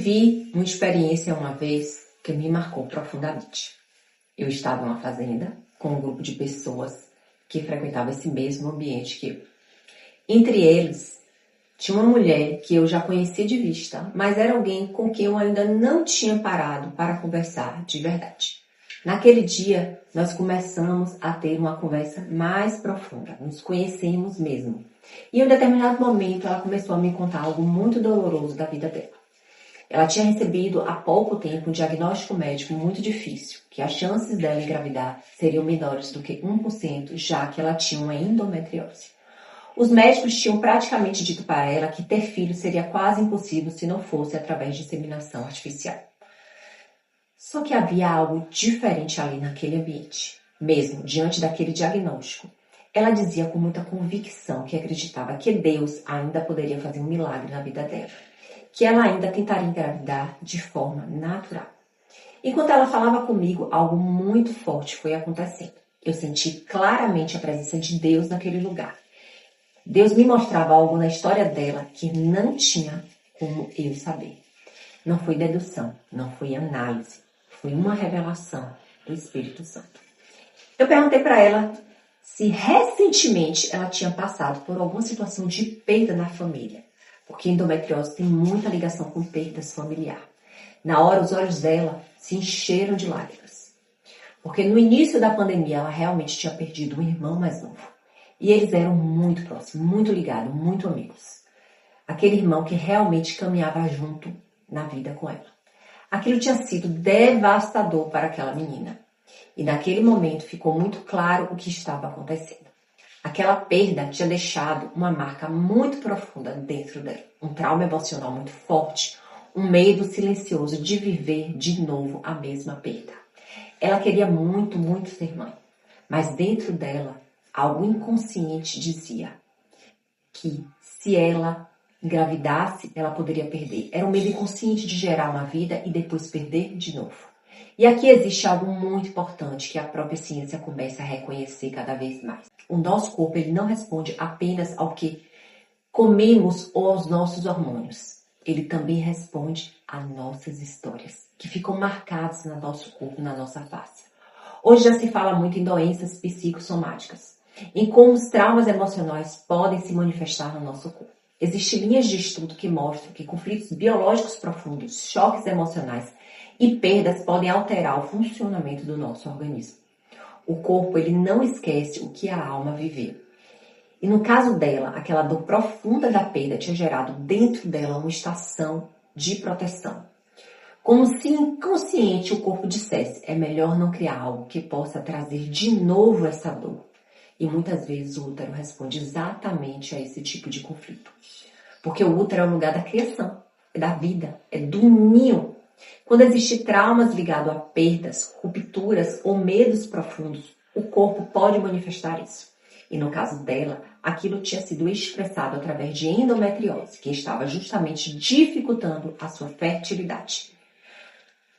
vivi uma experiência uma vez que me marcou profundamente. Eu estava em uma fazenda com um grupo de pessoas que frequentavam esse mesmo ambiente que eu. Entre eles, tinha uma mulher que eu já conhecia de vista, mas era alguém com quem eu ainda não tinha parado para conversar de verdade. Naquele dia, nós começamos a ter uma conversa mais profunda, nos conhecemos mesmo. E em um determinado momento, ela começou a me contar algo muito doloroso da vida dela. Ela tinha recebido há pouco tempo um diagnóstico médico muito difícil, que as chances dela engravidar seriam menores do que 1%, já que ela tinha uma endometriose. Os médicos tinham praticamente dito para ela que ter filho seria quase impossível se não fosse através de inseminação artificial. Só que havia algo diferente ali naquele ambiente, mesmo diante daquele diagnóstico. Ela dizia com muita convicção que acreditava que Deus ainda poderia fazer um milagre na vida dela, que ela ainda tentaria engravidar de forma natural. Enquanto ela falava comigo, algo muito forte foi acontecendo. Eu senti claramente a presença de Deus naquele lugar. Deus me mostrava algo na história dela que não tinha como eu saber. Não foi dedução, não foi análise, foi uma revelação do Espírito Santo. Eu perguntei para ela se recentemente ela tinha passado por alguma situação de perda na família, porque endometriose tem muita ligação com perdas familiares. Na hora, os olhos dela se encheram de lágrimas, porque no início da pandemia ela realmente tinha perdido um irmão mais novo. E eles eram muito próximos, muito ligados, muito amigos. Aquele irmão que realmente caminhava junto na vida com ela. Aquilo tinha sido devastador para aquela menina. E naquele momento ficou muito claro o que estava acontecendo. Aquela perda tinha deixado uma marca muito profunda dentro dela. Um trauma emocional muito forte. Um medo silencioso de viver de novo a mesma perda. Ela queria muito, muito ser mãe. Mas dentro dela, algo inconsciente dizia que se ela engravidasse, ela poderia perder. Era um medo inconsciente de gerar uma vida e depois perder de novo. E aqui existe algo muito importante que a própria ciência começa a reconhecer cada vez mais. O nosso corpo ele não responde apenas ao que comemos ou aos nossos hormônios. Ele também responde às nossas histórias, que ficam marcadas no nosso corpo, na nossa face. Hoje já se fala muito em doenças psicossomáticas, em como os traumas emocionais podem se manifestar no nosso corpo. Existem linhas de estudo que mostram que conflitos biológicos profundos, choques emocionais e perdas podem alterar o funcionamento do nosso organismo. O corpo ele não esquece o que a alma viveu. E no caso dela, aquela dor profunda da perda tinha gerado dentro dela uma estação de proteção. Como se inconsciente o corpo dissesse, é melhor não criar algo que possa trazer de novo essa dor. E muitas vezes o útero responde exatamente a esse tipo de conflito. Porque o útero é o lugar da criação, é da vida, é do ninho. Quando existem traumas ligados a perdas, rupturas ou medos profundos, o corpo pode manifestar isso. E no caso dela, aquilo tinha sido expressado através de endometriose, que estava justamente dificultando a sua fertilidade.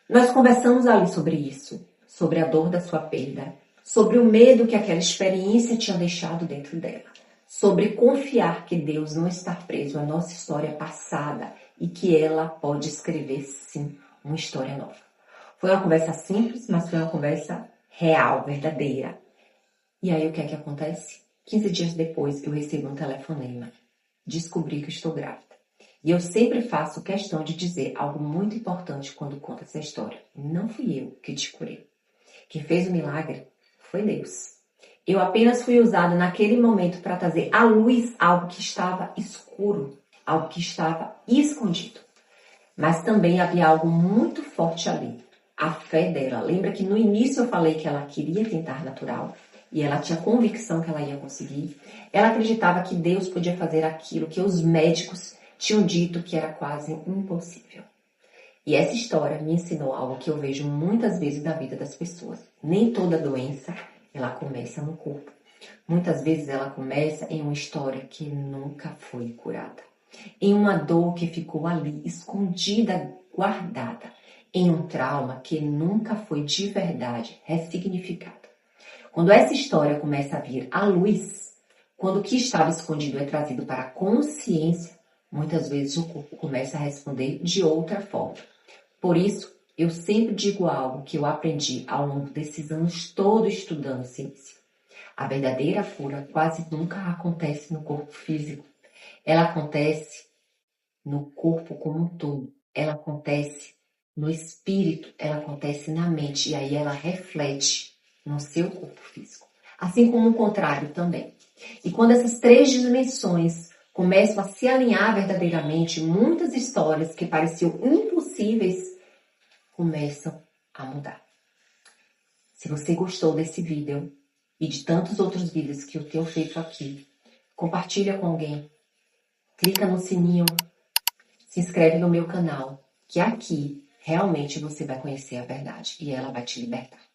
Nós conversamos ali sobre isso, sobre a dor da sua perda, sobre o medo que aquela experiência tinha deixado dentro dela, sobre confiar que Deus não está preso à nossa história passada e que ela pode escrever, sim, uma história nova. Foi uma conversa simples, mas foi uma conversa real, verdadeira. E aí o que é que acontece? 15 dias depois eu recebo um telefonema. Descobri que estou grávida. E eu sempre faço questão de dizer algo muito importante quando conto essa história. Não fui eu que te curei. Quem fez o milagre foi Deus. Eu apenas fui usada naquele momento para trazer à luz algo que estava escuro, algo que estava escondido. Mas também havia algo muito forte ali. A fé dela. Lembra que no início eu falei que ela queria tentar natural e ela tinha convicção que ela ia conseguir. Ela acreditava que Deus podia fazer aquilo que os médicos tinham dito que era quase impossível. E essa história me ensinou algo que eu vejo muitas vezes na vida das pessoas. Nem toda doença, ela começa no corpo. Muitas vezes ela começa em uma história que nunca foi curada. Em uma dor que ficou ali, escondida, guardada. Em um trauma que nunca foi de verdade ressignificado. Quando essa história começa a vir à luz, quando o que estava escondido é trazido para a consciência, muitas vezes o corpo começa a responder de outra forma. Por isso, eu sempre digo algo que eu aprendi ao longo desses anos todos estudando ciência. A verdadeira cura quase nunca acontece no corpo físico. Ela acontece no corpo como um todo. Ela acontece no espírito, ela acontece na mente. E aí ela reflete no seu corpo físico. Assim como o contrário também. E quando essas três dimensões começam a se alinhar verdadeiramente, muitas histórias que pareciam impossíveis começam a mudar. Se você gostou desse vídeo e de tantos outros vídeos que eu tenho feito aqui, compartilha com alguém, clica no sininho, se inscreve no meu canal, que aqui realmente você vai conhecer a verdade e ela vai te libertar.